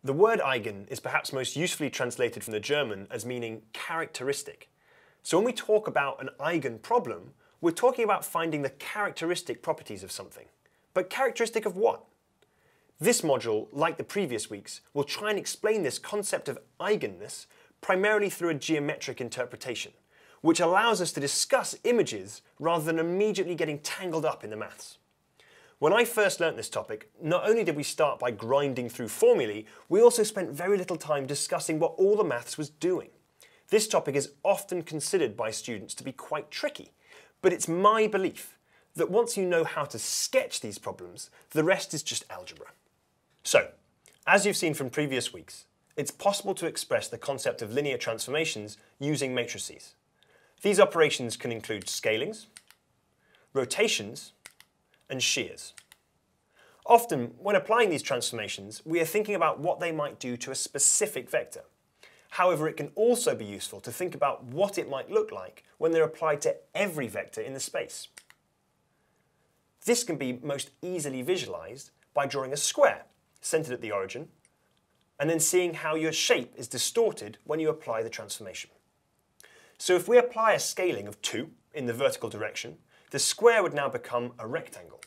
The word eigen is perhaps most usefully translated from the German as meaning characteristic. So when we talk about an eigen problem, we're talking about finding the characteristic properties of something. But characteristic of what? This module, like the previous weeks, will try and explain this concept of eigenness primarily through a geometric interpretation, which allows us to discuss images rather than immediately getting tangled up in the maths. When I first learnt this topic, not only did we start by grinding through formulae, we also spent very little time discussing what all the maths was doing. This topic is often considered by students to be quite tricky, but it's my belief that once you know how to sketch these problems, the rest is just algebra. So, as you've seen from previous weeks, it's possible to express the concept of linear transformations using matrices. These operations can include scalings, rotations, and shears. Often, when applying these transformations, we are thinking about what they might do to a specific vector. However, it can also be useful to think about what it might look like when they're applied to every vector in the space. This can be most easily visualized by drawing a square centered at the origin, and then seeing how your shape is distorted when you apply the transformation. So if we apply a scaling of 2 in the vertical direction, the square would now become a rectangle.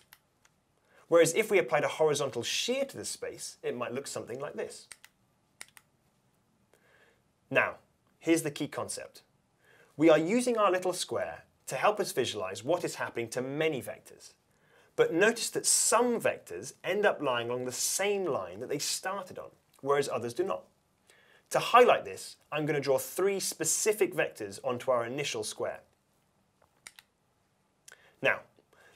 Whereas if we applied a horizontal shear to the space, it might look something like this. Now, here's the key concept. We are using our little square to help us visualize what is happening to many vectors. But notice that some vectors end up lying along the same line that they started on, whereas others do not. To highlight this, I'm going to draw 3 specific vectors onto our initial square. Now,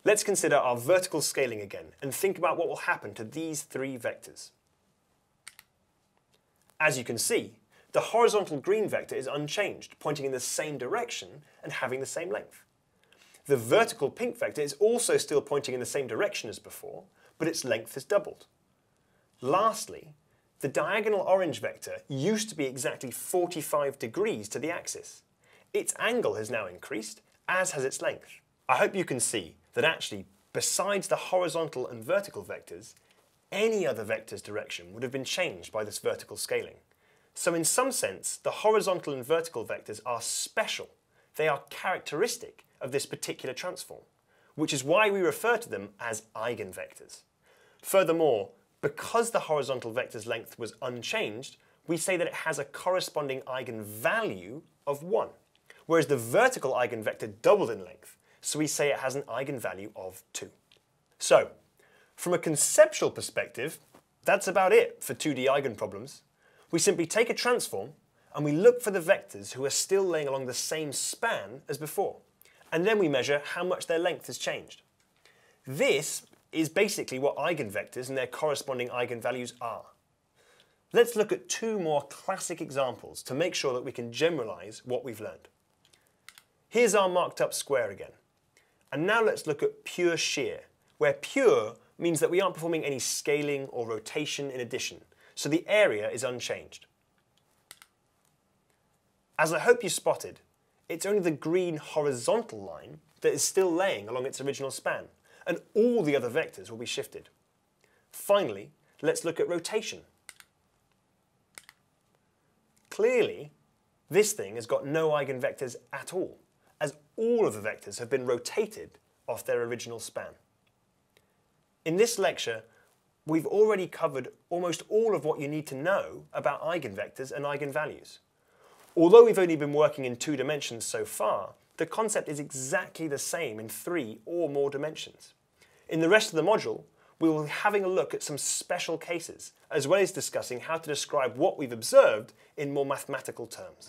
let's consider our vertical scaling again and think about what will happen to these 3 vectors. As you can see, the horizontal green vector is unchanged, pointing in the same direction and having the same length. The vertical pink vector is also still pointing in the same direction as before, but its length has doubled. Lastly, the diagonal orange vector used to be exactly 45 degrees to the axis. Its angle has now increased, as has its length. I hope you can see that actually, besides the horizontal and vertical vectors, any other vector's direction would have been changed by this vertical scaling. So in some sense, the horizontal and vertical vectors are special. They are characteristic of this particular transform, which is why we refer to them as eigenvectors. Furthermore, because the horizontal vector's length was unchanged, we say that it has a corresponding eigenvalue of 1, whereas the vertical eigenvector doubled in length, so we say it has an eigenvalue of 2. So, from a conceptual perspective, that's about it for 2D eigenproblems. We simply take a transform and we look for the vectors who are still laying along the same span as before, and then we measure how much their length has changed. This is basically what eigenvectors and their corresponding eigenvalues are. Let's look at 2 more classic examples to make sure that we can generalize what we've learned. Here's our marked up square again. And now let's look at pure shear, where pure means that we aren't performing any scaling or rotation in addition, so the area is unchanged. As I hope you spotted, it's only the green horizontal line that is still laying along its original span, and all the other vectors will be shifted. Finally, let's look at rotation. Clearly, this thing has got no eigenvectors at all, as all of the vectors have been rotated off their original span. In this lecture, we've already covered almost all of what you need to know about eigenvectors and eigenvalues. Although we've only been working in 2 dimensions so far, the concept is exactly the same in 3 or more dimensions. In the rest of the module, we will be having a look at some special cases, as well as discussing how to describe what we've observed in more mathematical terms.